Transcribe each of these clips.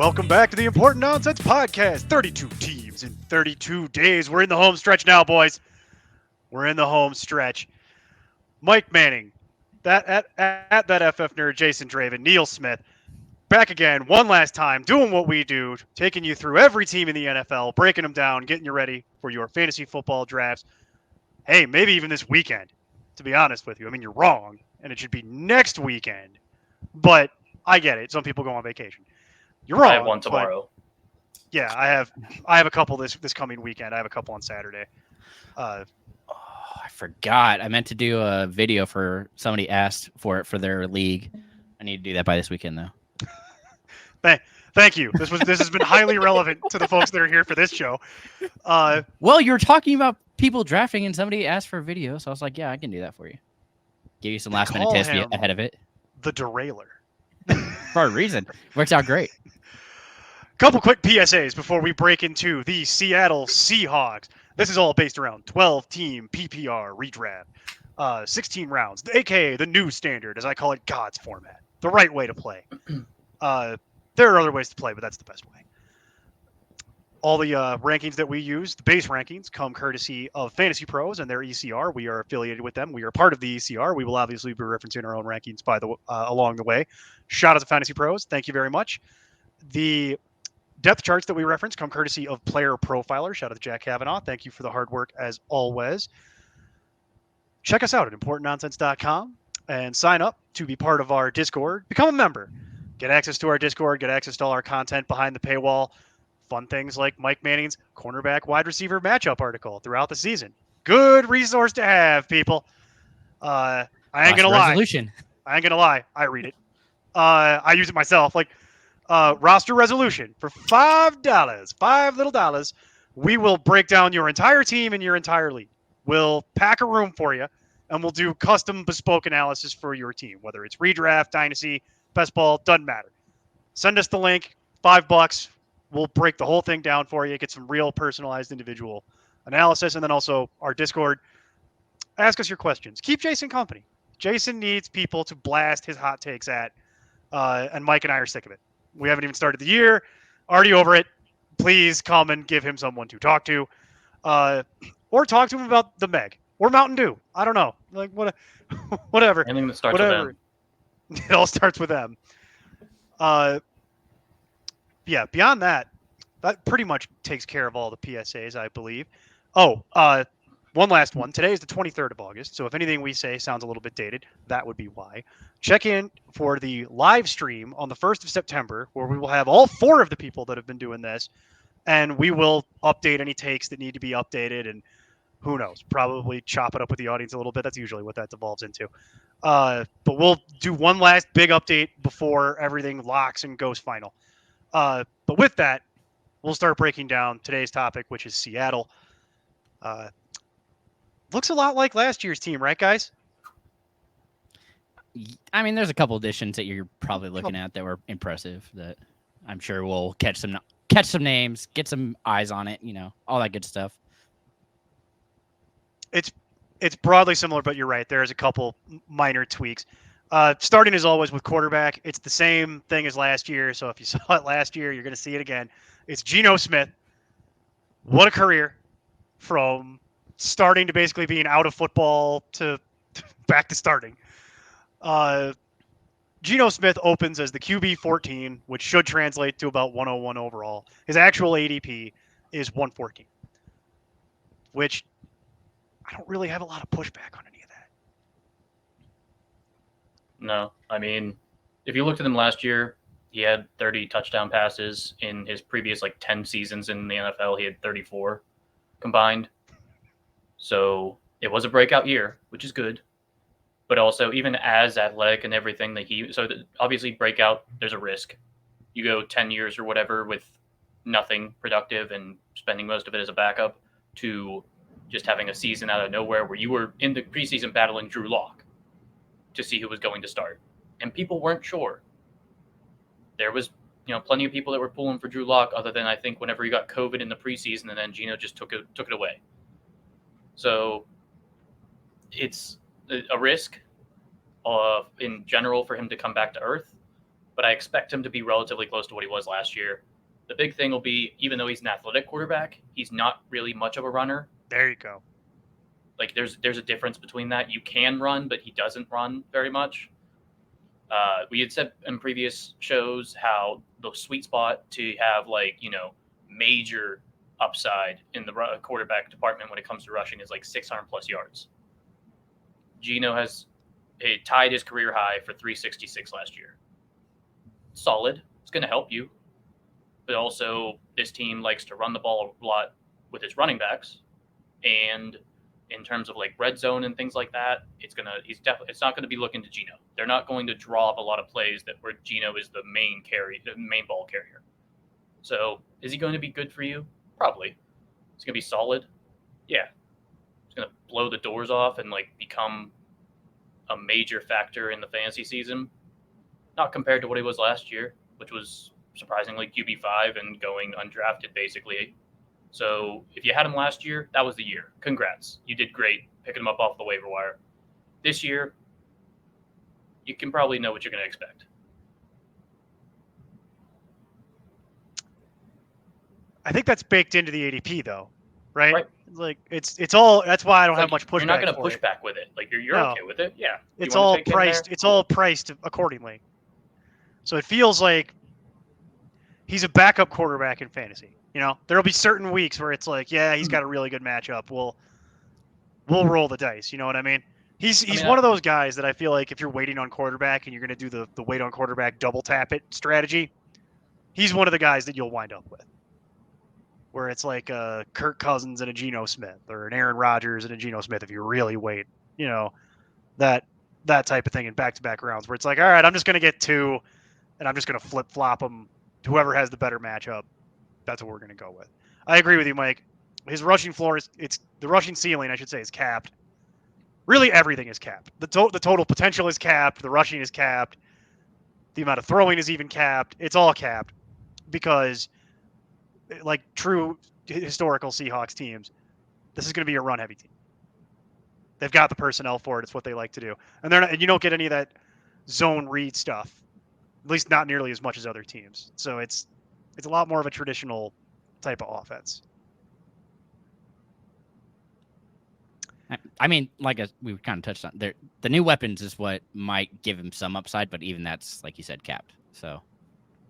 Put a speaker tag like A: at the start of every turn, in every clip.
A: Welcome back to the Important Nonsense Podcast. 32 teams in 32 days. We're in the home stretch now, boys. We're in the home stretch. Mike Manning, that at that FF nerd, Jason Draven, Neil Smith, back again one last time, doing what we do, taking you through every team in the NFL, breaking them down, getting you ready for your fantasy football drafts. Hey, maybe even this weekend, to be honest with you. I mean, you're wrong, and it should be next weekend. But I get it. Some people go on vacation. You're wrong.
B: I have one tomorrow.
A: Yeah, I have a couple this coming weekend. I have a couple on Saturday.
C: I forgot. I meant to do a video for somebody asked for it for their league. I need to do that by this weekend though.
A: Thank you. This has been highly relevant to the folks that are here for this show.
C: Well, you were talking about people drafting and somebody asked for a video, so I was like, yeah, I can do that for you. Give you some last minute tips ahead of it.
A: The derailer.
C: For a reason. Works out great.
A: Couple quick PSAs before we break into the Seattle Seahawks. This is all based around 12-team PPR redraft. 16 rounds, aka the new standard, as I call it, God's format. The right way to play. There are other ways to play, but that's the best way. All the rankings that we use, the base rankings, come courtesy of Fantasy Pros and their ECR. We are affiliated with them. We are part of the ECR. We will obviously be referencing our own rankings along the way. Shout out to Fantasy Pros. Thank you very much. The depth charts that we reference come courtesy of Player Profiler. Shout out to Jack Kavanaugh. Thank you for the hard work as always. Check us out at importantnonsense.com and sign up to be part of our Discord. Become a member. Get access to our Discord. Get access to all our content behind the paywall. Fun things like Mike Manning's cornerback wide receiver matchup article throughout the season. Good resource to have, people. I ain't going to lie. I ain't going to lie. I read it. I use it myself. Like, roster resolution for $5, $5. We will break down your entire team and your entire league. We'll pack a room for you, and we'll do custom bespoke analysis for your team, whether it's redraft, dynasty, best ball, doesn't matter. Send us the link, $5. We'll break the whole thing down for you, get some real personalized individual analysis, and then also our Discord. Ask us your questions. Keep Jason company. Jason needs people to blast his hot takes at, and Mike and I are sick of it. We haven't even started the year. Already over it. Please come and give him someone to talk to. Or talk to him about the Meg. Or Mountain Dew. I don't know. Like, whatever.
B: Anything that starts with M.
A: It all starts with them. Yeah, beyond that, that pretty much takes care of all the PSAs, I believe. Oh, one last one. Today is the 23rd of August, so if anything we say sounds a little bit dated, that would be why. Check in for the live stream on the 1st of September, where we will have all 4 of the people that have been doing this, and we will update any takes that need to be updated, and who knows, probably chop it up with the audience a little bit. That's usually what that devolves into. But we'll do one last big update before everything locks and goes final. But with that, we'll start breaking down today's topic, which is Seattle. Looks a lot like last year's team, right, guys?
C: I mean, there's a couple additions that you're probably looking at that were impressive that I'm sure will catch some names, get some eyes on it, all that good stuff.
A: It's broadly similar, but you're right. There's a couple minor tweaks. Starting as always with quarterback, it's the same thing as last year. So if you saw it last year, you're going to see it again. It's Geno Smith. What a career, from starting to basically being out of football to back to starting. Geno Smith opens as the QB 14, which should translate to about 101 overall. His actual ADP is 114, which I don't really have a lot of pushback on any of that.
B: No, I mean, if you looked at him last year, he had 30 touchdown passes. In his previous 10 seasons in the NFL, he had 34 combined. So it was a breakout year, which is good. But also, even as athletic and everything obviously breakout, there's a risk. You go 10 years or whatever with nothing productive and spending most of it as a backup, to just having a season out of nowhere where you were in the preseason battling Drew Lock to see who was going to start. And people weren't sure. There was, plenty of people that were pulling for Drew Lock, other than I think whenever he got COVID in the preseason, and then Geno just took it away. So it's a risk in general for him to come back to earth. but I expect him to be relatively close to what he was last year. The big thing will be, even though he's an athletic quarterback, he's not really much of a runner.
A: There you go.
B: Like there's a difference between that. You can run, but he doesn't run very much. We had said in previous shows how the sweet spot to have major upside in the quarterback department when it comes to rushing is like 600 plus yards. Geno has tied his career high for 366 last year. Solid. It's going to help you. But also, this team likes to run the ball a lot with its running backs. And in terms of like red zone and things like that, it's not going to be looking to Geno. They're not going to draw up a lot of plays where Geno is the main ball carrier. So, is he going to be good for you? Probably. It's going to be solid. Yeah. It's going to blow the doors off and like become a major factor in the fantasy season. Not compared to what he was last year, which was surprisingly QB5 and going undrafted basically. So if you had him last year, that was the year. Congrats. You did great picking him up off the waiver wire. This year, you can probably know what you're going to expect.
A: I think that's baked into the ADP though, right? Like it's all. That's why I don't have much pushback.
B: You're not going to push back with it. Like you're okay with it. Yeah.
A: It's all priced. It's all priced accordingly. So it feels like he's a backup quarterback in fantasy. You know, there'll be certain weeks where it's like, yeah, he's got a really good matchup. We'll roll the dice. You know what I mean? He's one of those guys that I feel like if you're waiting on quarterback and you're going to do the wait on quarterback double tap it strategy, he's one of the guys that you'll wind up with. Where it's like a Kirk Cousins and a Geno Smith, or an Aaron Rodgers and a Geno Smith if you really wait. You know, that type of thing in back-to-back rounds where it's like, all right, I'm just going to get two, and I'm just going to flip-flop them. Whoever has the better matchup, that's what we're going to go with. I agree with you, Mike. His rushing floor the rushing ceiling, I should say, is capped. Really, everything is capped. The total potential is capped. The rushing is capped. The amount of throwing is even capped. It's all capped because, like true historical Seahawks teams, this is going to be a run-heavy team. They've got the personnel for it. It's what they like to do, and you don't get any of that zone read stuff. At least not nearly as much as other teams. So it's a lot more of a traditional type of offense.
C: I mean, we kind of touched on, the new weapons is what might give him some upside, but even that's, like you said, capped. So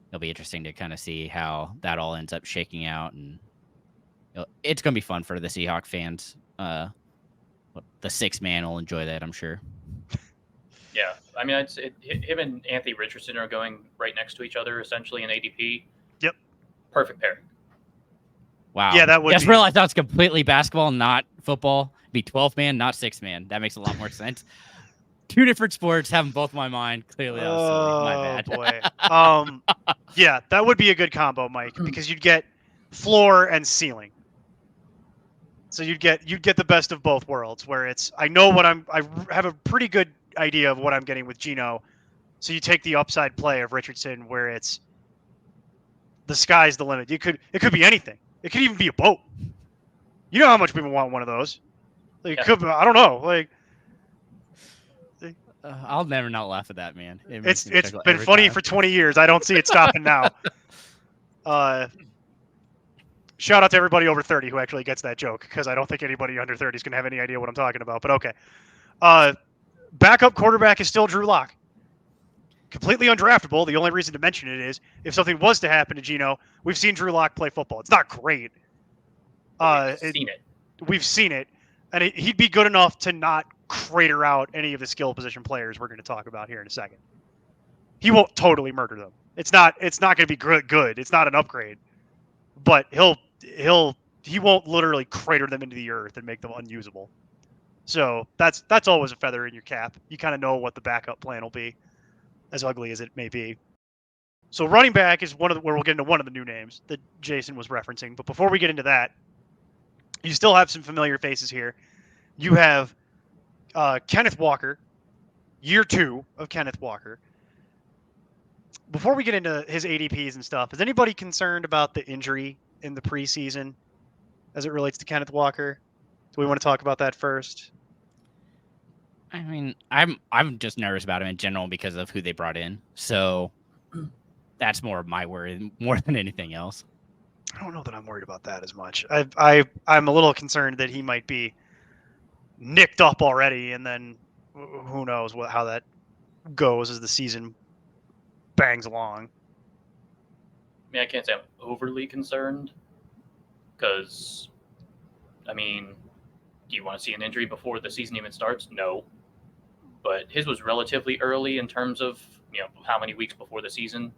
C: it'll be interesting to kind of see how that all ends up shaking out, and it's going to be fun for the Seahawks fans. The 6-man will enjoy that, I'm sure.
B: Yeah, I mean, him and Anthony Richardson are going right next to each other, essentially in ADP.
A: Yep.
B: Perfect pairing.
C: Wow.
A: Yeah, that would
C: be. I thought it's completely basketball, not football. It'd be 12-man, not 6-man. That makes a lot more sense. Two different sports, have them both in my mind. Clearly, that was silly. My bad.
A: Boy. Yeah, that would be a good combo, Mike, because you'd get floor and ceiling. So you'd get the best of both worlds, where it's I have a pretty good idea of what I'm getting with Geno. So you take the upside play of Richardson, where it's the sky's the limit. It could be anything. It could even be a boat. You know how much people want one of those. Like,
B: yeah.
A: It could. I don't know. Like.
C: I'll never not laugh at that, man.
A: It's been funny for 20 years. I don't see it stopping now. Shout out to everybody over 30 who actually gets that joke, because I don't think anybody under 30 is going to have any idea what I'm talking about. But okay. Backup quarterback is still Drew Lock. Completely undraftable. The only reason to mention it is if something was to happen to Geno, we've seen Drew Lock play football. It's not great. We've seen it. And he'd be good enough to not crater out any of the skill position players we're going to talk about here in a second. He won't totally murder them. It's not going to be good. It's not an upgrade. But he won't literally crater them into the earth and make them unusable. So that's always a feather in your cap. You kind of know what the backup plan will be, as ugly as it may be. So running back is where we'll get into one of the new names that Jason was referencing. But before we get into that, you still have some familiar faces here. You have Kenneth Walker, year 2 of Kenneth Walker. Before we get into his ADPs and stuff, is anybody concerned about the injury in the preseason as it relates to Kenneth Walker? Do we want to talk about that first?
C: I mean, I'm just nervous about him in general because of who they brought in. So That's more of my worry, more than anything else.
A: I don't know that I'm worried about that as much. I'm a little concerned that he might be nicked up already, and then who knows how that goes as the season bangs along.
B: I mean, I can't say I'm overly concerned because, I mean, do you want to see an injury before the season even starts? No. But his was relatively early in terms of, how many weeks before the season.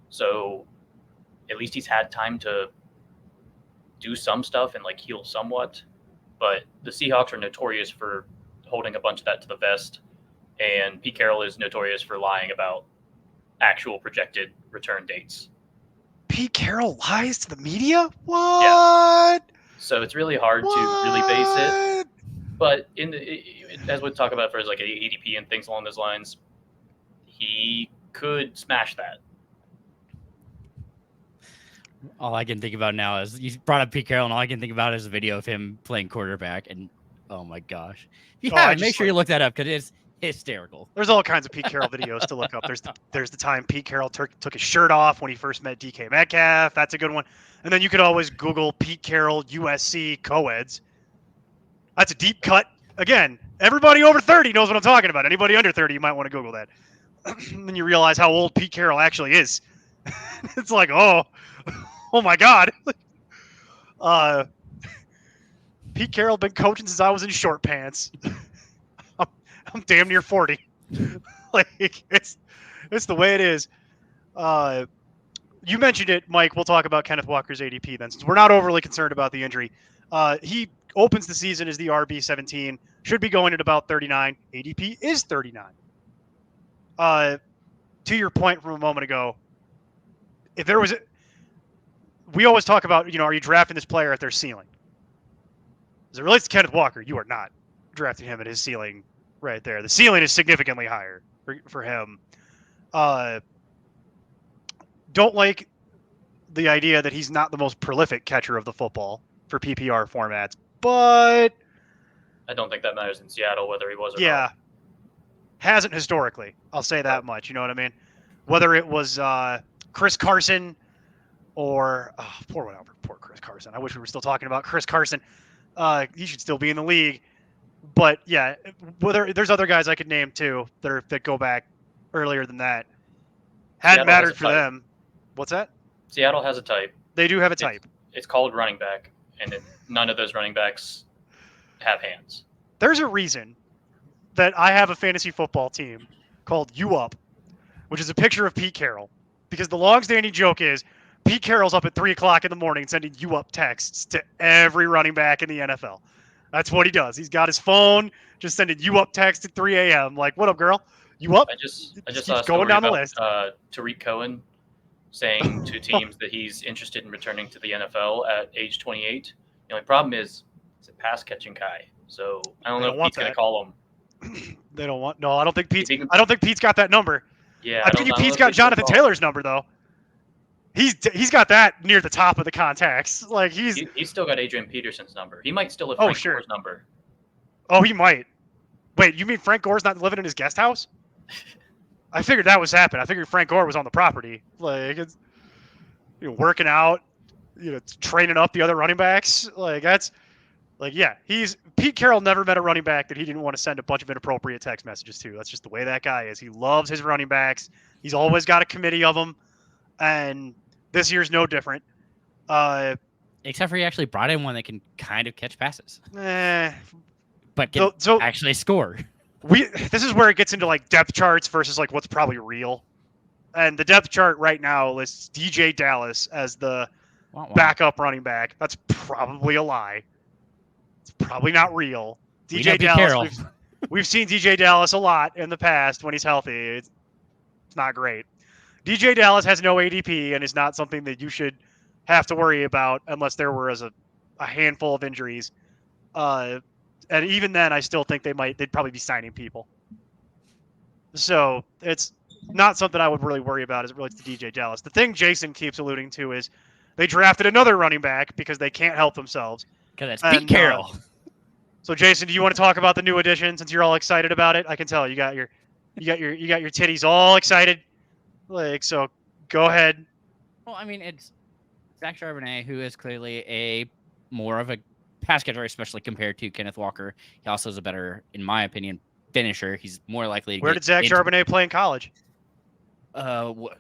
B: So at least he's had time to do some stuff and like heal somewhat. But the Seahawks are notorious for holding a bunch of that to the vest, and Pete Carroll is notorious for lying about actual projected return dates.
A: Pete Carroll lies to the media? What?
B: Yeah. So it's really hard to really base it. But as we talk about for like ADP and things along those lines, he could smash that.
C: All I can think about now is you brought up Pete Carroll, and all I can think about is a video of him playing quarterback. And oh my gosh, if you haven't, make sure you look that up because it's hysterical.
A: There's all kinds of Pete Carroll videos to look up. There's the time Pete Carroll took his shirt off when he first met DK Metcalf. That's a good one. And then you could always Google Pete Carroll USC co-eds. That's a deep cut. Again, everybody over 30 knows what I'm talking about. Anybody under 30, you might want to Google that. Then you realize how old Pete Carroll actually is. It's like, oh my God. Pete Carroll been coaching since I was in short pants. I'm damn near 40. Like it's the way it is. You mentioned it, Mike. We'll talk about Kenneth Walker's ADP then, since we're not overly concerned about the injury. He opens the season as the RB17, should be going at about 39. ADP is 39. To your point from a moment ago, if there was we always talk about, are you drafting this player at their ceiling? As it relates to Kenneth Walker, you are not drafting him at his ceiling right there. The ceiling is significantly higher for him. Don't like the idea that he's not the most prolific catcher of the football for PPR formats, but
B: I don't think that matters in Seattle, whether he was or not.
A: Hasn't historically. I'll say that much. You know what I mean? Whether it was Chris Carson or poor Chris Carson. I wish we were still talking about Chris Carson. He should still be in the league. But yeah, whether there's other guys I could name too that go back earlier than that. Hadn't mattered for them. What's that?
B: Seattle has a type.
A: They do have a type.
B: It's called running back, and none of those running backs have hands.
A: There's a reason that I have a fantasy football team called You Up, which is a picture of Pete Carroll, because the long-standing joke is Pete Carroll's up at 3:00 in the morning sending You Up texts to every running back in the NFL. That's what he does. He's got his phone just sending You Up texts at 3 a.m. Like, what up, girl? You up?
B: I just saw going down the list. Tariq Cohen saying to teams that he's interested in returning to the NFL at age 28. The only problem is he's a pass-catching guy, so I don't know if Pete's going to call him.
A: They don't want. No, I don't think Pete's. I don't think Pete's got that number.
B: Yeah,
A: I think Pete's got Jonathan Taylor's number though. He's got that near the top of the contacts. Like he's
B: still got Adrian Peterson's number. He might still have Frank Gore's number.
A: Oh, he might. Wait, you mean Frank Gore's not living in his guest house? I figured that was happening. I figured Frank Gore was on the property, like it's working out, training up the other running backs. Like that's like Pete Carroll never met a running back that he didn't want to send a bunch of inappropriate text messages to. That's just the way that guy is. He loves his running backs. He's always got a committee of them, and this year's no different.
C: Except for he actually brought in one that can kind of catch passes, but can actually score.
A: This is where it gets into like depth charts versus like what's probably real. And the depth chart right now lists DJ Dallas as the backup running back. That's probably a lie. It's probably not real. DJ Dallas. We've seen DJ Dallas a lot in the past when he's healthy. It's not great. DJ Dallas has no ADP and is not something that you should have to worry about unless there was a handful of injuries. And even then, I still think they'd probably be signing people. So it's not something I would really worry about as it relates to DJ Dallas. The thing Jason keeps alluding to is they drafted another running back because they can't help themselves.
C: Because that's Pete Carroll.
A: So Jason, do you want to talk about the new addition since you're all excited about it? I can tell you got your titties all excited. Like, so go ahead.
C: Well, I mean, it's Zach Charbonnet, who is clearly a more of a pass catcher, especially compared to Kenneth Walker. He also is a better, in my opinion, finisher. He's more likely to
A: Where
C: get
A: did Zach
C: into,
A: Charbonnet play in college?
C: God,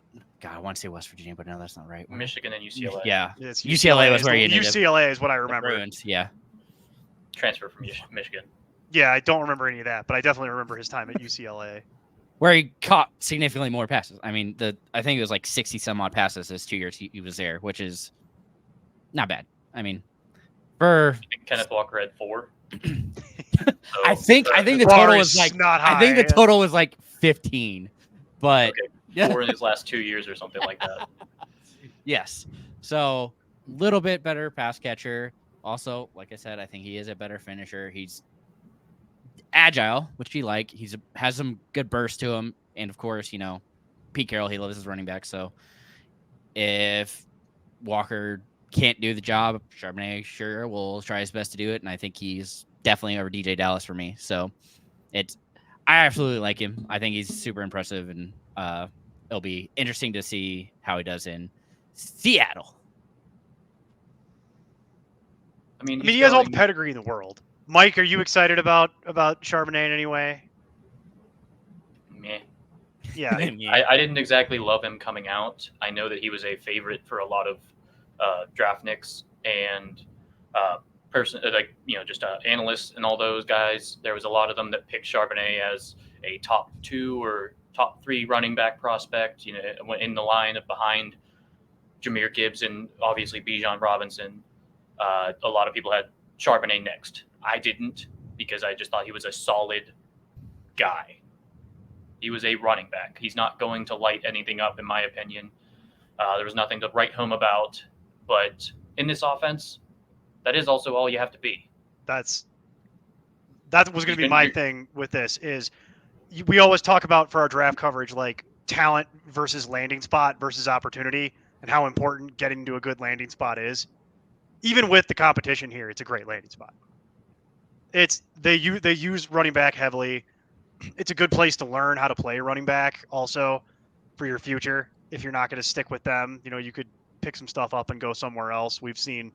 C: I want to say West Virginia, but no, that's not right.
B: Michigan and UCLA.
C: Yeah,
A: It's
C: UCLA was
A: is
C: where
A: the-
C: he ended up.
A: UCLA is what I
C: The
A: remember.
C: Bruins, yeah.
B: Transfer from Michigan.
A: Yeah, I don't remember any of that, but I definitely remember his time at UCLA.
C: Where he caught significantly more passes. I mean, I think it was like 60 some odd passes his 2 years he was there, which is not bad. I mean, for
B: I think Kenneth Walker had 4.
C: I think the
A: bar
C: total
A: is
C: was like
A: not
C: I think the
A: high.
C: total was like 15. But
B: Okay,
C: yeah.
B: 4 in his last 2 years or something like that.
C: Yes. So, little bit better pass catcher. Also, like I said, I think he is a better finisher. He's agile, which you like. Has some good burst to him. And of course, Pete Carroll, he loves his running back. So if Walker can't do the job, Charbonnet sure will try his best to do it. And I think he's definitely over DJ Dallas for me. So I absolutely like him. I think he's super impressive, and it'll be interesting to see how he does in Seattle.
B: I mean,
A: he has all the pedigree in the world. Mike, are you excited about Charbonnet in any way?
B: Meh.
A: Yeah.
B: I didn't exactly love him coming out. I know that he was a favorite for a lot of draft nicks and analysts and all those guys. There was a lot of them that picked Charbonnet as a top 2 or top 3 running back prospect. In the line of behind Jahmyr Gibbs and obviously Bijan Robinson. A lot of people had Charbonnet next. I didn't, because I just thought he was a solid guy. He was a running back. He's not going to light anything up, in my opinion. There was nothing to write home about. But in this offense, that is also all you have to be.
A: That was going to be my thing with this is we always talk about for our draft coverage, like talent versus landing spot versus opportunity, and how important getting into a good landing spot is. Even with the competition here, it's a great landing spot. They use running back heavily. It's a good place to learn how to play running back also for your future. If you're not going to stick with them, you could pick some stuff up and go somewhere else. We've seen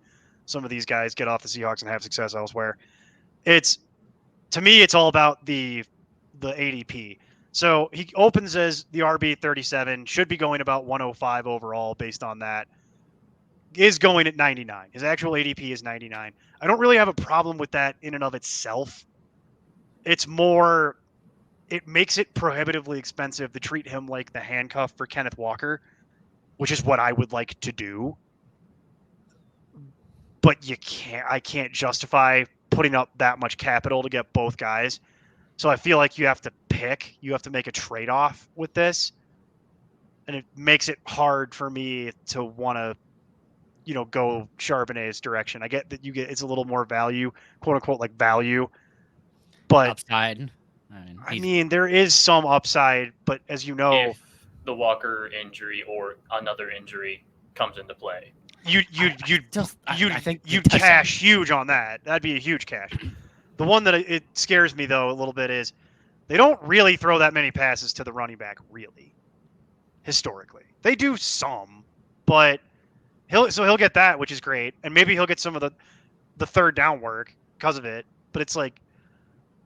A: some of these guys get off the Seahawks and have success elsewhere. To me, it's all about the ADP. So he opens as the RB 37, should be going about 105 overall based on that. Is going at 99. His actual ADP is 99. I don't really have a problem with that in and of itself. It's more, it makes it prohibitively expensive to treat him like the handcuff for Kenneth Walker, which is what I would like to do. But I can't justify putting up that much capital to get both guys. So I feel like you have to pick. You have to make a trade-off with this. And it makes it hard for me to want to go Charbonnet's direction. I get that it's a little more value, quote unquote, like value, but
C: upside.
A: I mean, there is some upside, but as you know,
B: if the Walker injury or another injury comes into play,
A: I think you'd cash huge on that. That'd be a huge cash. The one that it scares me though a little bit is they don't really throw that many passes to the running back, really. Historically, they do some, but he'll get that, which is great, and maybe he'll get some of the third down work because of it. But it's like,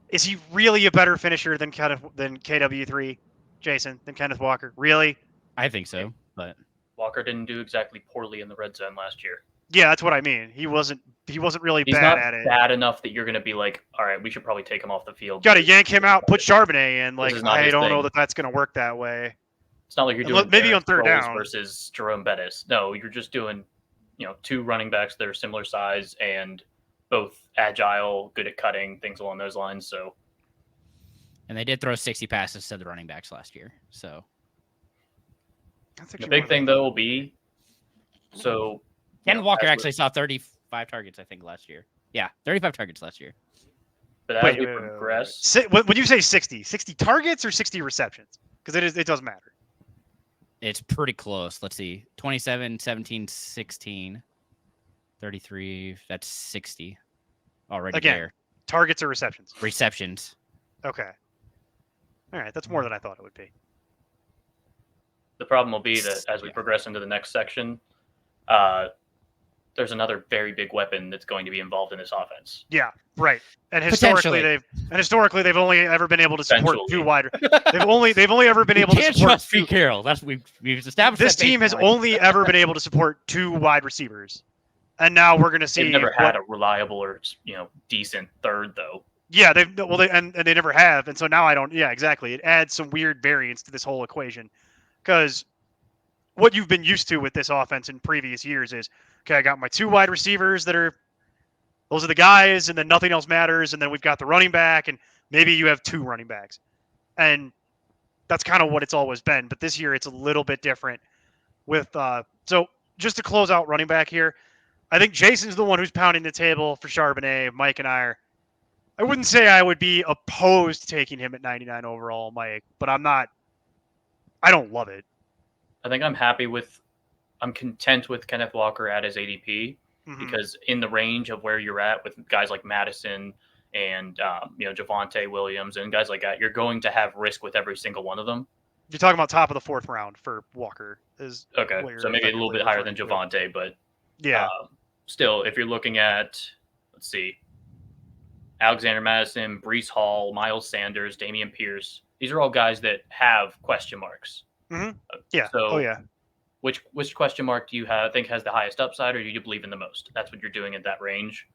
A: is he really a better finisher than KW3, Jason, than Kenneth Walker? Really?
C: I think so, but
B: Walker didn't do exactly poorly in the red zone last year.
A: Yeah, that's what I mean. He wasn't really
B: He's
A: bad
B: not
A: at it.
B: Bad enough that you're going to be like, all right, we should probably take him off the field.
A: Got to yank him out, put Charbonnet in. Like, I don't know
B: thing.
A: that's going to work that way.
B: It's not like you're doing
A: maybe on third down
B: versus Jerome Bettis. No, you're just doing, 2 running backs that are similar size and both agile, good at cutting, things along those lines. So,
C: and they did throw 60 passes to the running backs last year. So
B: the big thing though will be, so
C: Ken Walker actually saw 35 targets, I think, last year. Yeah, 35 targets last year.
B: But as we progress,
A: when you say 60 targets or 60 receptions? Because it doesn't matter.
C: It's pretty close. Let's see. 27, 17, 16, 33. That's 60 already there.
A: Targets or receptions?
C: Receptions.
A: Okay. All right. That's more than I thought it would be.
B: The problem will be that as we progress into the next section, there's another very big weapon that's going to be involved in this offense.
A: Yeah, right. And historically, they've only ever been able to support two wide. They've only ever been able to support
C: trust Pete Carroll. That's we've established.
A: This team has only ever been able to support 2 wide receivers, and now we're going to see.
B: They've never had a reliable or decent third though.
A: Yeah, they never have, and so now I don't. Yeah, exactly. It adds some weird variance to this whole equation, because what you've been used to with this offense in previous years is, okay, I got my 2 wide receivers those are the guys, and then nothing else matters, and then we've got the running back, and maybe you have 2 running backs, and that's kind of what it's always been. But this year it's a little bit different. With so just to close out running back here, I think Jason's the one who's pounding the table for Charbonnet. Mike and I wouldn't say I would be opposed to taking him at 99 overall, Mike, but I'm not. I don't love it.
B: I think I'm content with Kenneth Walker at his ADP because in the range of where you're at with guys like Madison and Javonte Williams and guys like that, you're going to have risk with every single one of them.
A: You're talking about top of the 4th round for Walker.
B: Okay, so maybe a little bit higher than Javonte, but
A: yeah.
B: Still, if you're looking at, let's see, Alexander Madison, Breece Hall, Miles Sanders, Dameon Pierce, these are all guys that have question marks.
A: Yeah.
B: So,
A: yeah.
B: Which question mark do you think has the highest upside, or do you believe in the most? That's what you're doing at that range.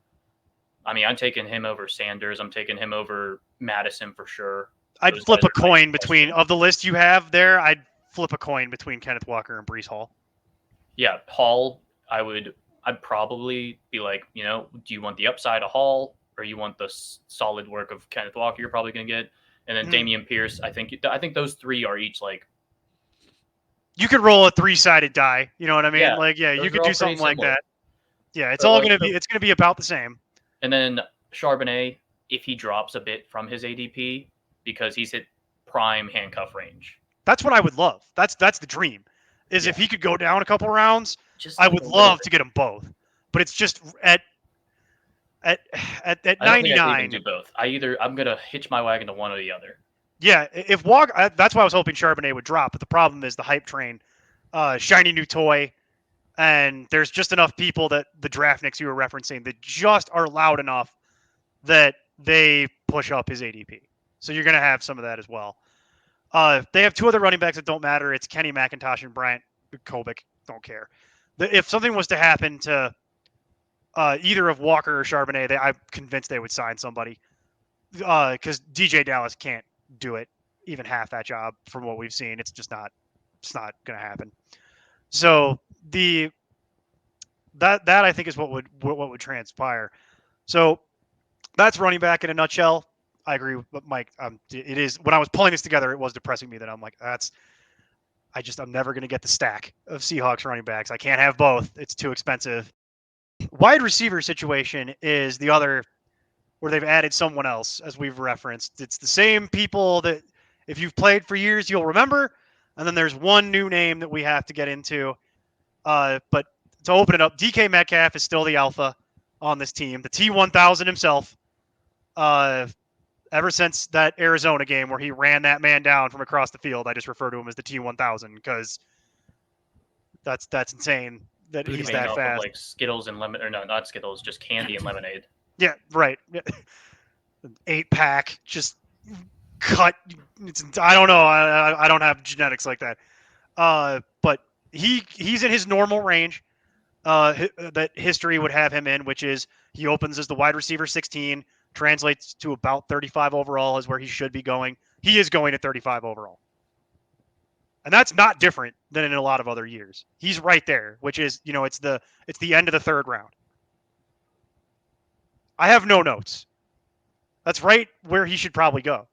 B: I mean, I'm taking him over Sanders. I'm taking him over Madison for sure.
A: I'd flip a coin between of the list you have there. I'd flip a coin between Kenneth Walker and Breece Hall.
B: Yeah, Hall. I'd probably be like, do you want the upside of Hall, or you want the solid work of Kenneth Walker? You're probably going to get, and then Dameon Pierce. I think those 3 are each like.
A: You could roll a 3-sided die. You know what I mean?
B: Yeah,
A: you could do something like that. Yeah, it's
B: all
A: going to be. It's going to be about the same.
B: And then Charbonnet, if he drops a bit from his ADP because he's hit prime handcuff range.
A: That's what I would love. That's the dream. If he could go down a couple rounds, I would love to get them both. But it's just at 99.
B: I can do both. I'm gonna hitch my wagon to one or the other.
A: Yeah, if Walker, that's why I was hoping Charbonnet would drop. But the problem is the hype train, shiny new toy, and there's just enough people that the draft nicks you were referencing that just are loud enough that they push up his ADP. So you're gonna have some of that as well. They have 2 other running backs that don't matter. It's Kenny McIntosh and Bryant Kobik. Don't care. If something was to happen to either of Walker or Charbonnet, I'm convinced they would sign somebody because DJ Dallas can't do it even half that job from what we've seen. It's not going to happen. So that I think is what would transpire. So that's running back in a nutshell. I agree with Mike. It is, when I was pulling this together, it was depressing me that I'm like, I'm never going to get the stack of Seahawks running backs. I can't have both. It's too expensive. Wide receiver situation is the other where they've added someone else, as we've referenced. It's the same people that if you've played for years, you'll remember. And then there's one new name that we have to get into. But to open it up, DK Metcalf is still the alpha on this team. The T1000 himself. Ever since that Arizona game where he ran that man down from across the field, I just refer to him as the T1000 because that's insane that he's that fast.
B: Like Skittles and lemon, or no, not Skittles, just candy and lemonade.
A: Yeah, right. 8-pack, just cut. I don't know. I don't have genetics like that. But he's in his normal range that history would have him in, which is he opens as the wide receiver 16, translates to about 35 overall is where he should be going. He is going at 35 overall. And that's not different than in a lot of other years. He's right there, which is, it's the end of the 3rd round. I have no notes. That's right where he should probably go.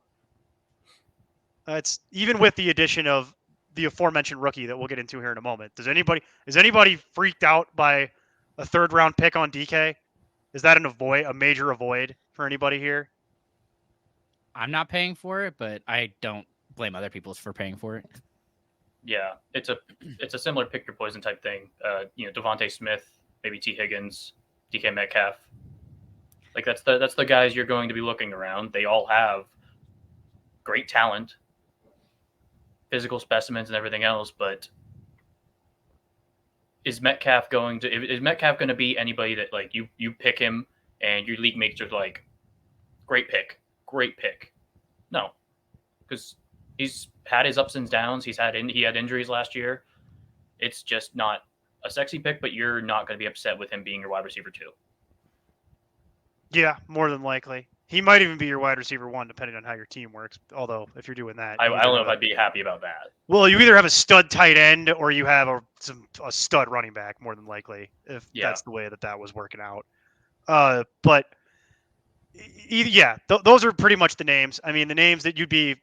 A: It's even with the addition of the aforementioned rookie that we'll get into here in a moment. Is anybody freaked out by a 3rd round pick on DK? Is that a major avoid for anybody here?
C: I'm not paying for it, but I don't blame other people for paying for it.
B: Yeah, it's a similar pick your poison type thing. Devontae Smith, maybe T. Higgins, DK Metcalf. Like that's the guys you're going to be looking around. They all have great talent, physical specimens and everything else, but is Metcalf going to be anybody that like you pick him and your league mates are like, great pick. No, because he's had his ups and downs. He had injuries last year. It's just not a sexy pick, but you're not going to be upset with him being your wide receiver 2.
A: Yeah, more than likely. He might even be your wide receiver 1, depending on how your team works. Although, if you're doing that,
B: I don't know if I'd be happy about that.
A: Well, you either have a stud tight end or you have a stud running back, more than likely, if that's the way that was working out. But those are pretty much the names. I mean, the names that you'd be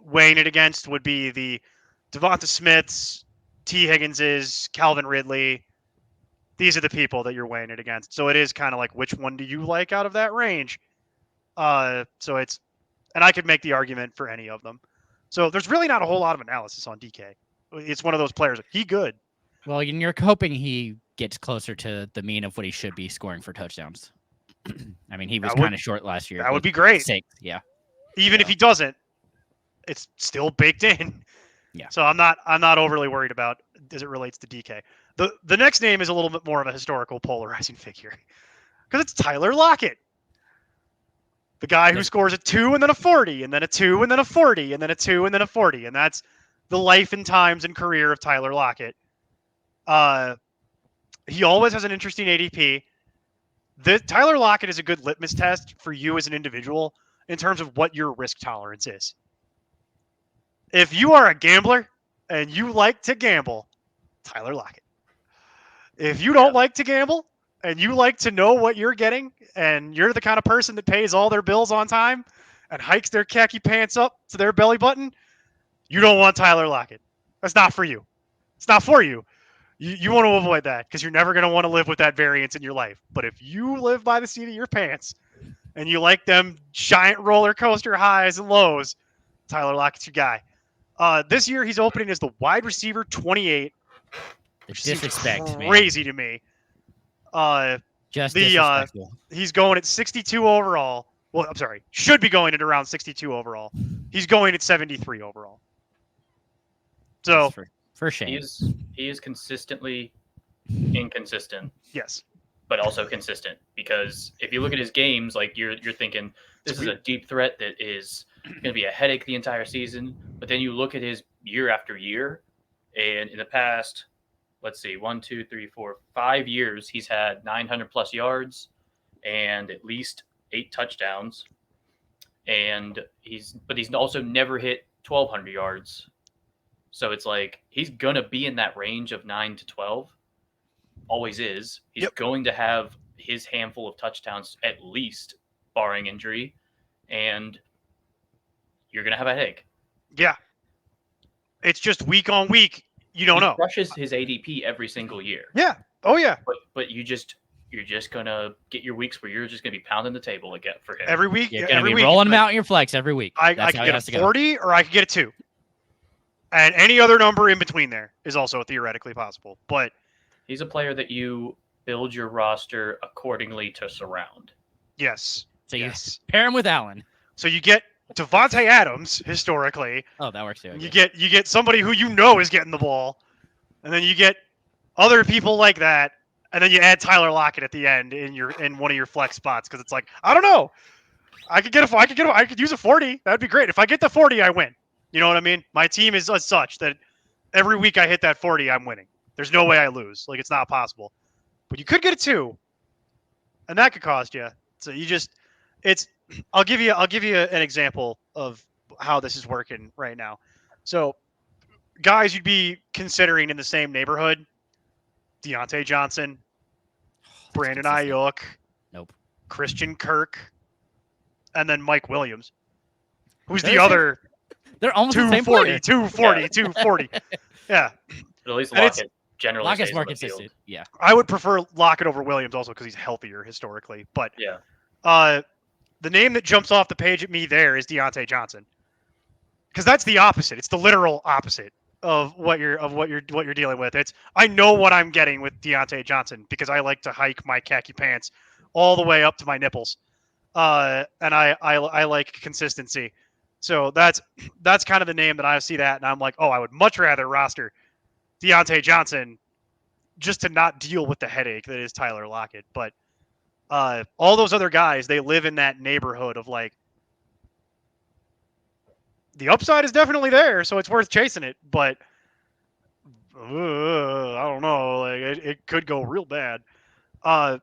A: weighing it against would be the Devonta Smiths, T. Higginses, Calvin Ridley. These are the people that you're weighing it against. So it is kind of like, which one do you like out of that range? And I could make the argument for any of them. So there's really not a whole lot of analysis on DK. It's one of those players. He good.
C: Well, and you're hoping he gets closer to the mean of what he should be scoring for touchdowns. I mean, he was kind of short last year.
A: That would be great.
C: 6, yeah.
A: Even if he doesn't, it's still baked in.
C: Yeah.
A: So I'm not overly worried about as it relates to DK. The next name is a little bit more of a historical polarizing figure because it's Tyler Lockett. The guy who scores a 2 and then a 40 and then a 2 and then a 40 and then a 2 and then a 40. And that's the life and times and career of Tyler Lockett. He always has an interesting ADP. Tyler Lockett is a good litmus test for you as an individual in terms of what your risk tolerance is. If you are a gambler and you like to gamble, Tyler Lockett. If you don't like to gamble and you like to know what you're getting and you're the kind of person that pays all their bills on time and hikes their khaki pants up to their belly button, you don't want Tyler Lockett. That's not for you. It's not for you. You want to avoid that because you're never going to want to live with that variance in your life. But if you live by the seat of your pants and you like them giant roller coaster highs and lows, Tyler Lockett's your guy. This year he's opening as the wide receiver 28. Which
C: disrespect,
A: crazy to me.
C: Just disrespectful.
A: He's going at 62 overall. Well, I'm sorry, should be going at around 62 overall. He's going at 73 overall. So
C: for shame.
B: He is consistently inconsistent.
A: Yes.
B: But also consistent, because if you look at his games, like you're thinking this is a deep threat that is going to be a headache the entire season. But then you look at his year after year, and in the past, let's see, 1, 2, 3, 4, 5 years, he's had 900 plus yards and at least 8 touchdowns. And he's also never hit 1,200 yards. So it's like he's going to be in that range of 9 to 12. Always is. He's going to have his handful of touchdowns at least, barring injury. And you're going to have a headache.
A: Yeah. It's just week on week. You don't know.
B: He crushes his ADP every single year.
A: Yeah. Oh, yeah.
B: But you're just going to get your weeks where you're just going to be pounding the table again for him.
A: Every week.
C: You're going to be rolling him out in your flex every week.
A: I can get a 40 or I can get a 2. And any other number in between there is also theoretically possible. But
B: he's a player that you build your roster accordingly to surround.
A: Yes.
C: So you pair him with Allen.
A: So you get Devontae Adams historically.
C: Oh, that works too.
A: You get somebody who you know is getting the ball, and then you get other people like that, and then you add Tyler Lockett at the end in one of your flex spots because it's like, I don't know, I could use a 40. That'd be great. If I get the 40, I win. You know what I mean? My team is such that every week I hit that 40, I'm winning. There's no way I lose. Like, it's not possible. But you could get a 2, and that could cost you. So I'll give you an example of how this is working right now. So, guys you'd be considering in the same neighborhood: Deontay Johnson, Brandon Ayuk,
C: nope,
A: Christian Kirk, and then Mike Williams. Who's the other?
C: They're almost the same player.
A: 240. Yeah.
B: But at least Lockett generally
C: Lockett's
B: stays
C: more
B: on the
C: consistent.
B: field.
C: Yeah.
A: I would prefer Lockett over Williams also because he's healthier historically. But
B: yeah.
A: The name that jumps off the page at me there is Deontay Johnson, because that's the opposite. It's the literal opposite of what you're dealing with. I know what I'm getting with Deontay Johnson because I like to hike my khaki pants all the way up to my nipples, and I like consistency. So that's kind of the name that I see that, and I'm like, oh, I would much rather roster Deontay Johnson just to not deal with the headache that is Tyler Lockett. But all those other guys, they live in that neighborhood of like the upside is definitely there, so it's worth chasing it. But I don't know, like it could go real bad. But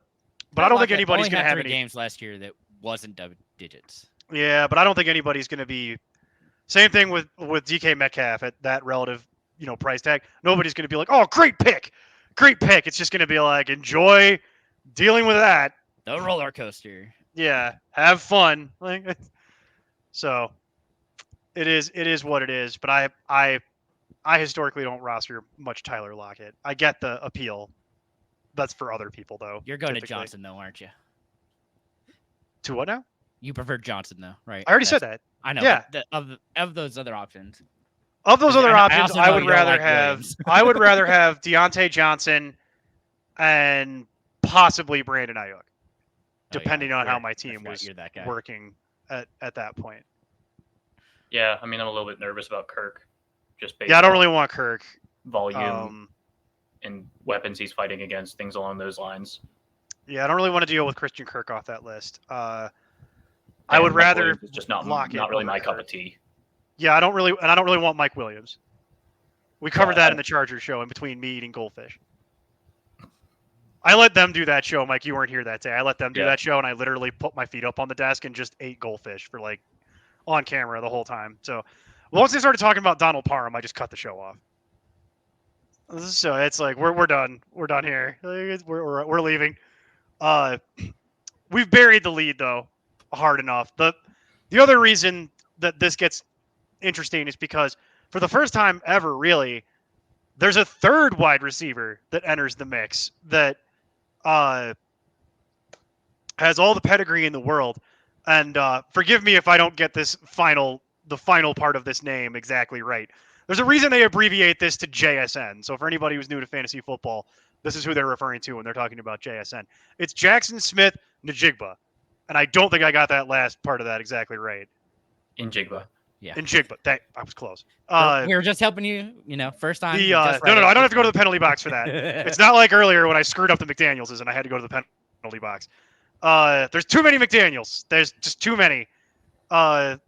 A: I don't think anybody's
C: only
A: going to
C: had
A: have
C: 3
A: any
C: games last year that wasn't double digits.
A: Yeah, but I don't think anybody's going to be. Same thing with DK Metcalf at that relative, price tag. Nobody's going to be like, "Oh, great pick, great pick." It's just going to be like, enjoy dealing with that.
C: The roller coaster.
A: Yeah, have fun. Like, so it is what it is. But I historically don't roster much Tyler Lockett. I get the appeal. That's for other people though.
C: You're going
A: typically.
C: to Johnson though, aren't you?
A: To what now?
C: You prefer Johnson though, right?
A: I already said that.
C: I know.
A: Yeah.
C: Of those other options.
A: Of those other options,
C: also
A: I
C: know
A: would
C: you don't
A: rather
C: like
A: have
C: Williams.
A: I would rather have Deontay Johnson and possibly Brandon Ayuk, depending on how my team was working at that point.
B: Yeah, I mean, I'm a little bit nervous about Kirk. Just based
A: Yeah, I don't
B: on
A: really want Kirk.
B: volume and weapons he's fighting against, things along those lines.
A: Yeah, I don't really want to deal with Christian Kirk off that list. I
B: And
A: would
B: Mike
A: rather
B: Williams is just not really my cup of tea.
A: Yeah, I don't really want Mike Williams. We covered that in the Chargers show in between me eating goldfish. I let them do that show, Mike. You weren't here that day. I let them do that show, and I literally put my feet up on the desk and just ate goldfish for like on camera the whole time. So once they started talking about Donald Parham, I just cut the show off. So it's like we're done. We're done here. We're leaving. We've buried the lead though hard enough. The other reason that this gets interesting is because for the first time ever, really, there's a third wide receiver that enters the mix that has all the pedigree in the world. And forgive me if I don't get the final part of this name exactly right. There's a reason they abbreviate this to JSN. So for anybody who's new to fantasy football, this is who they're referring to when they're talking about JSN. It's Jaxon Smith-Njigba. And I don't think I got that last part of that exactly right.
B: Njigba.
C: Yeah.
A: Njigba. I was close.
C: We were just helping you, first time.
A: No, I don't have to go to the penalty box for that. It's not like earlier when I screwed up the McDaniels' and I had to go to the penalty box. There's too many McDaniels. There's just too many. But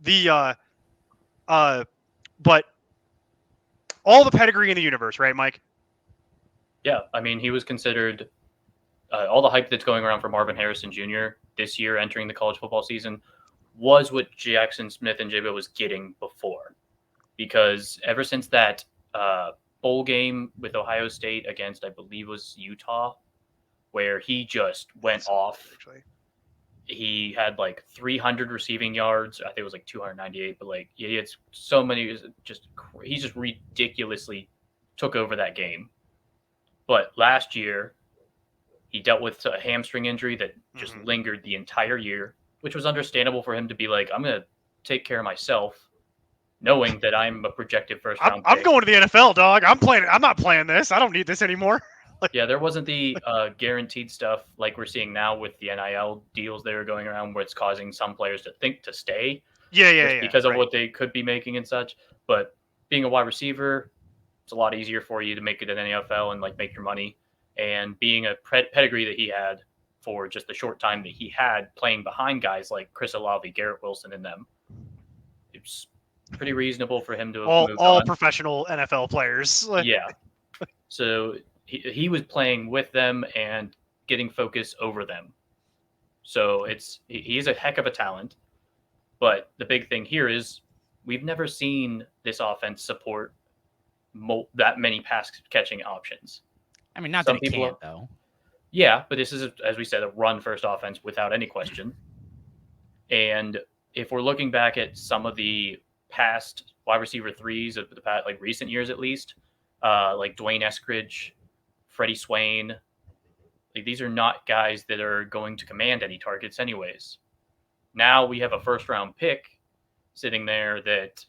A: all the pedigree in the universe, right, Mike?
B: Yeah, I mean, he was considered all the hype that's going around for Marvin Harrison Jr. this year entering the college football season was what Jaxon Smith-Njigba was getting before. Because ever since that bowl game with Ohio State against, I believe, was Utah, where he just went off.
A: Actually.
B: He had like 300 receiving yards. I think it was like 298, but like he had so many. He just ridiculously took over that game. But last year, he dealt with a hamstring injury that just lingered the entire year, which was understandable for him to be like, I'm going to take care of myself, knowing that I'm a projected first round pick.
A: I'm going to the NFL, dog. I'm not playing this. I don't need this anymore.
B: Yeah, there wasn't the guaranteed stuff like we're seeing now with the NIL deals that are going around where it's causing some players to think to stay.
A: Yeah.
B: Because of what they could be making and such. But being a wide receiver, it's a lot easier for you to make it in the NFL and like make your money. And being a pedigree that he had for just the short time that he had playing behind guys like Chris Olave, Garrett Wilson, and them, it's pretty reasonable for him to have moved
A: all
B: on.
A: Professional NFL players.
B: Yeah. So he was playing with them and getting focus over them. So he's a heck of a talent. But the big thing here is we've never seen this offense support that many pass catching options.
C: I mean, not that it can't, though.
B: Yeah, but this is, as we said, a run-first offense without any question. And if we're looking back at some of the past wide receiver threes of the past, like recent years at least, like Dwayne Eskridge, Freddie Swain, like these are not guys that are going to command any targets anyways. Now we have a first-round pick sitting there that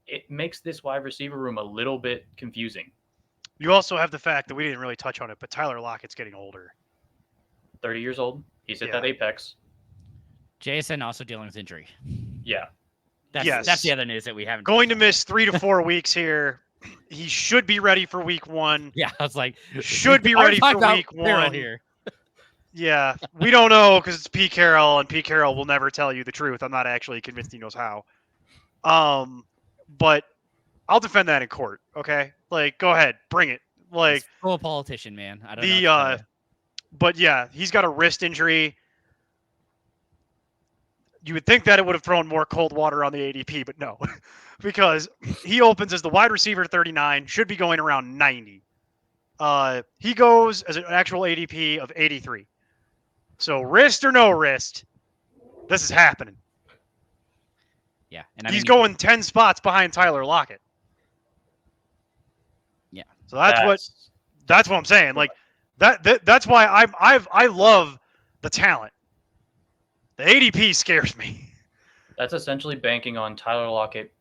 B: it makes this wide receiver room a little bit confusing.
A: You also have the fact that we didn't really touch on it, but Tyler Lockett's getting older.
B: 30 years old. He's at that apex.
C: JSN also dealing with injury.
B: Yeah.
C: That's the other news that we haven't.
A: Going to miss 3 to 4 weeks here. He should be ready for week 1.
C: Yeah, I was like,
A: should be ready for week 1
C: here.
A: Yeah, we don't know because it's Pete Carroll, and Pete Carroll will never tell you the truth. I'm not actually convinced he knows how. But I'll defend that in court. Okay, like go ahead, bring it. Like
C: full politician, man. I don't know.
A: But yeah, he's got a wrist injury. You would think that it would have thrown more cold water on the ADP, but no, because he opens as the wide receiver 39, should be going around 90. He goes as an actual ADP of 83. So wrist or no wrist, this is happening.
C: Yeah, and
A: he's going 10 spots behind Tyler Lockett.
C: Yeah,
A: so that's what I'm saying. Like that's why I love the talent. The ADP scares me.
B: That's essentially banking on Tyler Lockett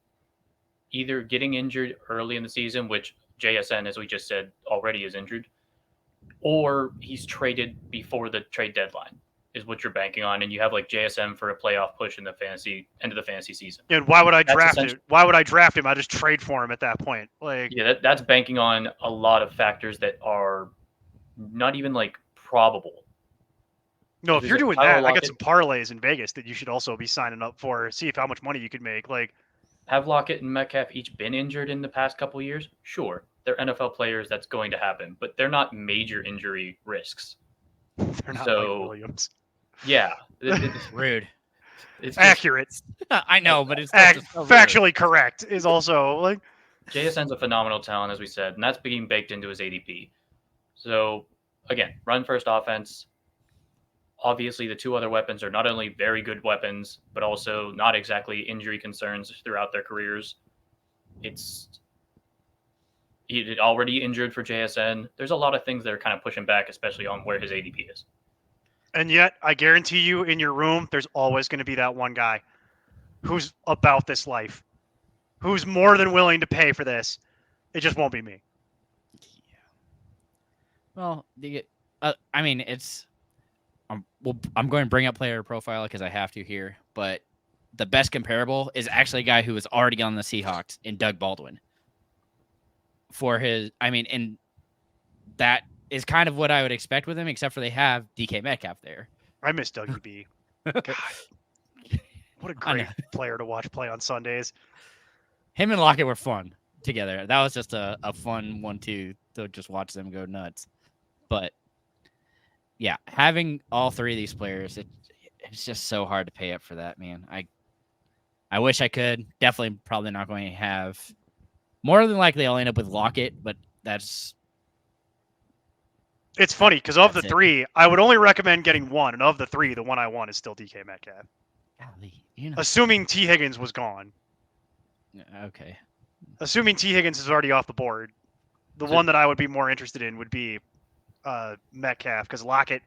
B: either getting injured early in the season, which JSN, as we just said, already is injured, or he's traded before the trade deadline is what you're banking on, and you have like JSN for a playoff push in the end of the fantasy season.
A: And why would I draft it? Why would I draft him? I just trade for him at that point. Like,
B: yeah, that's banking on a lot of factors that are not even like probable.
A: No, if you're doing that, I got some parlays in Vegas that you should also be signing up for. See how much money you could make. Like,
B: have Lockett and Metcalf each been injured in the past couple of years? Sure, they're NFL players. That's going to happen, but they're not major injury risks.
A: They're not like Williams.
B: Yeah,
C: it's rude.
A: It's accurate.
C: I know, but it's
A: factually correct. Is also like
B: JSN's a phenomenal talent, as we said, and that's being baked into his ADP. So again, run first offense. Obviously, the two other weapons are not only very good weapons, but also not exactly injury concerns throughout their careers. He already injured for JSN. There's a lot of things that are kind of pushing back, especially on where his ADP is.
A: And yet, I guarantee you, in your room, there's always going to be that one guy who's about this life, who's more than willing to pay for this. It just won't be me.
C: Yeah. Well, I mean, it's. I'm going to bring up player profile because I have to here, but the best comparable is actually a guy who was already on the Seahawks in Doug Baldwin. And that is kind of what I would expect with him, except for they have DK Metcalf there.
A: I miss Dougie B. God, what a great player to watch play on Sundays.
C: Him and Lockett were fun together. That was just a fun 1-2 to just watch them go nuts. But yeah, having all three of these players, it's just so hard to pay up for that, man. I wish I could. Definitely probably not going to have. More than likely, I'll end up with Lockett, but that's...
A: It's funny, because of the three, I would only recommend getting one, and of the three, the one I want is still DK Metcalf.
C: Golly,
A: assuming T. Higgins was gone.
C: Okay.
A: Assuming T. Higgins is already off the board, the one that I would be more interested in would be Metcalf, because Lockett,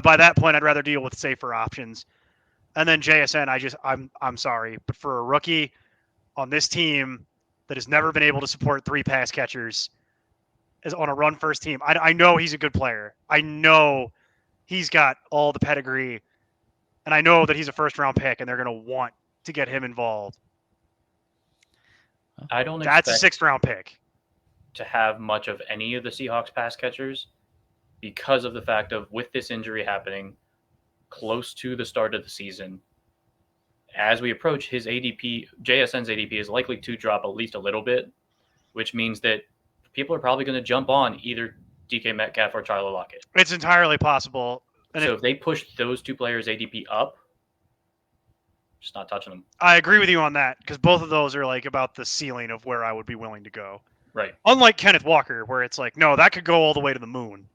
A: by that point, I'd rather deal with safer options. And then JSN, I'm sorry, but for a rookie on this team that has never been able to support 3 pass catchers is on a run first team, I know he's a good player. I know he's got all the pedigree, and I know that he's a first round pick, and they're going to want to get him involved. That's a 6th round pick
B: to have much of any of the Seahawks pass catchers, because of the fact of with this injury happening close to the start of the season, as we approach his ADP, JSN's ADP is likely to drop at least a little bit, which means that people are probably going to jump on either DK Metcalf or Tyler Lockett.
A: It's entirely possible. And
B: so if they push those two players' ADP up, just not touching them.
A: I agree with you on that, because both of those are like about the ceiling of where I would be willing to go.
B: Right.
A: Unlike Kenneth Walker, where it's like, no, that could go all the way to the moon.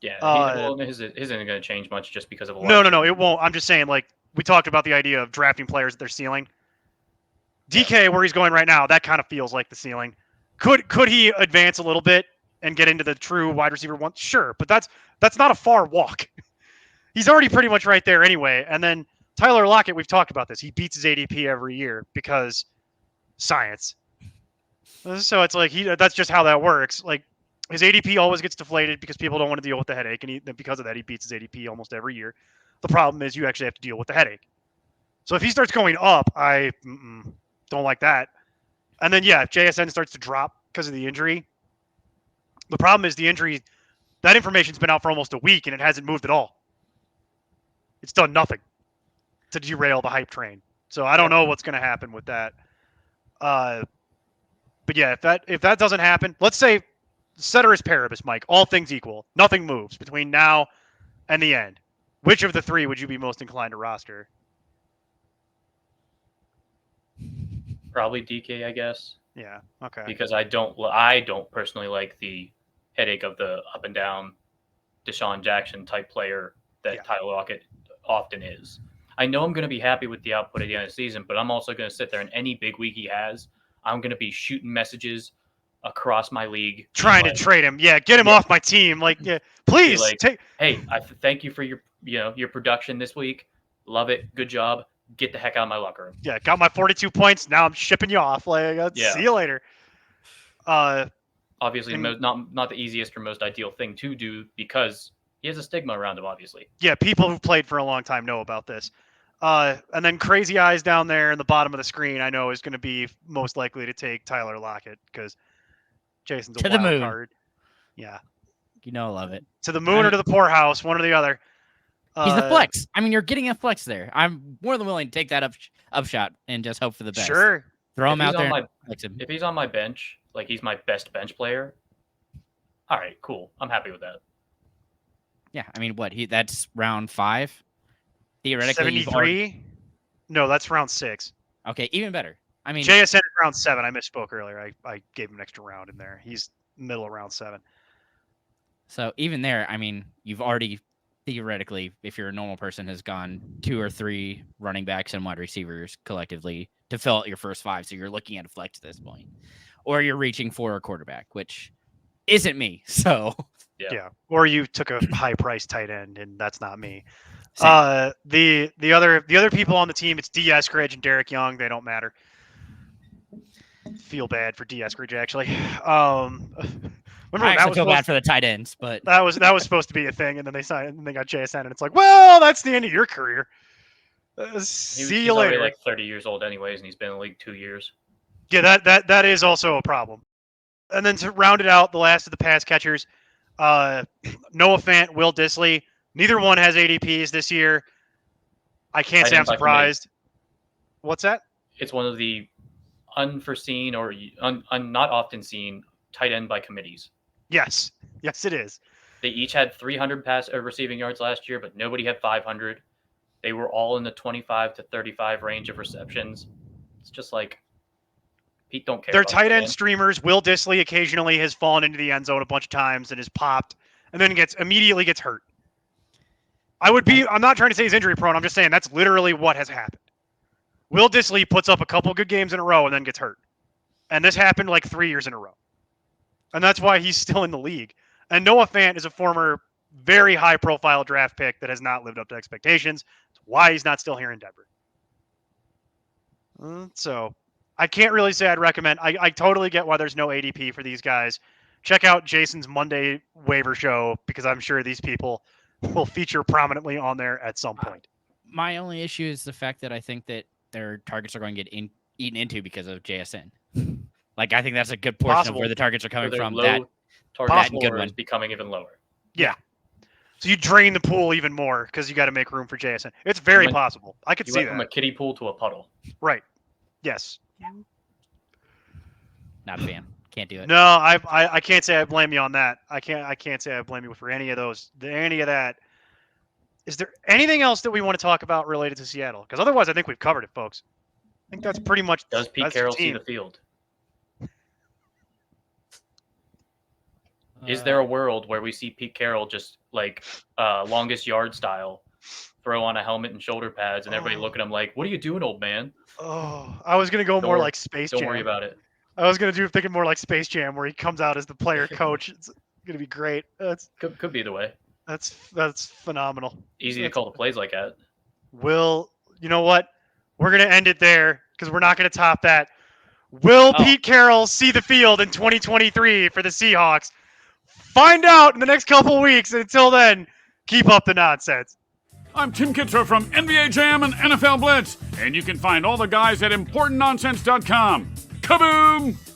B: Yeah, his isn't going to change much just because of a
A: No, it won't. I'm just saying, like, we talked about the idea of drafting players at their ceiling. DK, where he's going right now, that kind of feels like the ceiling. Could he advance a little bit and get into the true wide receiver one? Sure, but that's not a far walk. He's already pretty much right there anyway. And then Tyler Lockett, we've talked about this. He beats his ADP every year because science. So it's like that's just how that works. Like, his ADP always gets deflated because people don't want to deal with the headache, and because of that, he beats his ADP almost every year. The problem is you actually have to deal with the headache. So if he starts going up, I don't like that. And then, yeah, if JSN starts to drop because of the injury, the problem is the injury, that information's been out for almost a week and it hasn't moved at all. It's done nothing to derail the hype train. So I don't know what's going to happen with that. But yeah, if that doesn't happen, let's say ceteris paribus, Mike, all things equal, nothing moves between now and the end. Which of the three would you be most inclined to roster?
B: Probably DK, I guess.
A: Yeah. Okay.
B: Because I don't personally like the headache of the up and down Deshaun Jackson type player that Tyler Lockett often is. I know I'm going to be happy with the output at the end of the season, but I'm also going to sit there and any big week he has, I'm going to be shooting messages across my league,
A: trying to trade him. Yeah, get him off my team. Like, yeah, please
B: like,
A: take.
B: Hey, I thank you for your production this week. Love it. Good job. Get the heck out of my locker room.
A: Yeah, got my 42 points. Now I'm shipping you off. Like, see you later.
B: Obviously, not the easiest or most ideal thing to do because he has a stigma around him. Obviously.
A: Yeah, people who've played for a long time know about this. And then Crazy Eyes down there in the bottom of the screen, I know is going to be most likely to take Tyler Lockett because Jason's a wild card. Yeah.
C: I love it.
A: To the moon or to the poorhouse, one or the other.
C: He's the flex. I mean, you're getting a flex there. I'm more than willing to take that up shot and just hope for the best.
A: Sure.
C: Throw him out there.
B: If he's on my bench, like he's my best bench player, all right, cool. I'm happy with that.
C: Yeah, I mean, that's round 5? Theoretically,
A: 73? No, that's round 6.
C: Okay, even better. I mean,
A: JSN is round 7. I misspoke earlier. I gave him an extra round in there. He's middle of round 7.
C: So even there, I mean, you've already theoretically, if you're a normal person, has gone 2 or 3 running backs and wide receivers collectively to fill out your first 5. So you're looking at a flex at this point, or you're reaching for a quarterback, which isn't me. So
A: yeah. Or you took a high price tight end, and that's not me. The other people on the team, it's D. Eskridge and Derek Young. They don't matter. Feel bad for D. Eskridge actually.
C: Remember I feel bad for the tight ends, but
A: that was supposed to be a thing, and then they signed and they got JSN, and it's like, well, that's the end of your career. See you later.
B: He's like 30 years old anyways, and he's been in the league 2 years.
A: Yeah, that is also a problem. And then to round it out, the last of the pass catchers, Noah Fant, Will Dissly. Neither one has ADPs this year. I can't say I'm surprised. What's that?
B: It's one of the unforeseen or not often seen tight end by committees.
A: Yes, it is.
B: They each had 300 receiving yards last year, but nobody had 500. They were all in the 25 to 35 range of receptions. It's just like Pete don't care.
A: They're tight end streamers. Will Dissly occasionally has fallen into the end zone a bunch of times and has popped, and then immediately gets hurt. I'm not trying to say he's injury prone. I'm just saying that's literally what has happened. Will Dissly puts up a couple good games in a row and then gets hurt. And this happened like 3 years in a row. And that's why he's still in the league. And Noah Fant is a former very high profile draft pick that has not lived up to expectations. That's why he's not still here in Denver. So I can't really say I'd recommend. I totally get why there's no ADP for these guys. Check out Jason's Monday waiver show because I'm sure these people will feature prominently on there at some point.
C: My only issue is the fact that I think that their targets are going to get eaten into because of JSN. Like, I think that's a good portion of where the targets are coming from. That
B: good one is becoming even lower.
A: Yeah. So you drain the pool even more because you got to make room for JSN. It's very possible. I could see that.
B: From a kiddie pool to a puddle.
A: Right. Yes.
C: Not a fan. Can't do it.
A: No, I can't say I blame you on that. I can't say I blame you for any of that. Is there anything else that we want to talk about related to Seattle? Because otherwise, I think we've covered it, folks. I think that's pretty much.
B: Does Pete Carroll see the field? Is there a world where we see Pete Carroll just like longest yard style, throw on a helmet and shoulder pads, and everybody look at him like, "What are you doing, old man?"
A: Oh, I was gonna go more like Space Jam.
B: Don't worry about it.
A: I was thinking more like Space Jam, where he comes out as the player coach. It's gonna be great.
B: Could be the way.
A: That's phenomenal.
B: Easy to call the plays like that.
A: You know what? We're gonna end it there because we're not gonna top that. Will Pete Carroll see the field in 2023 for the Seahawks? Find out in the next couple of weeks. And until then, keep up the nonsense.
D: I'm Tim Kitzer from NBA Jam and NFL Blitz, and you can find all the guys at ImportantNonsense.com. Kaboom!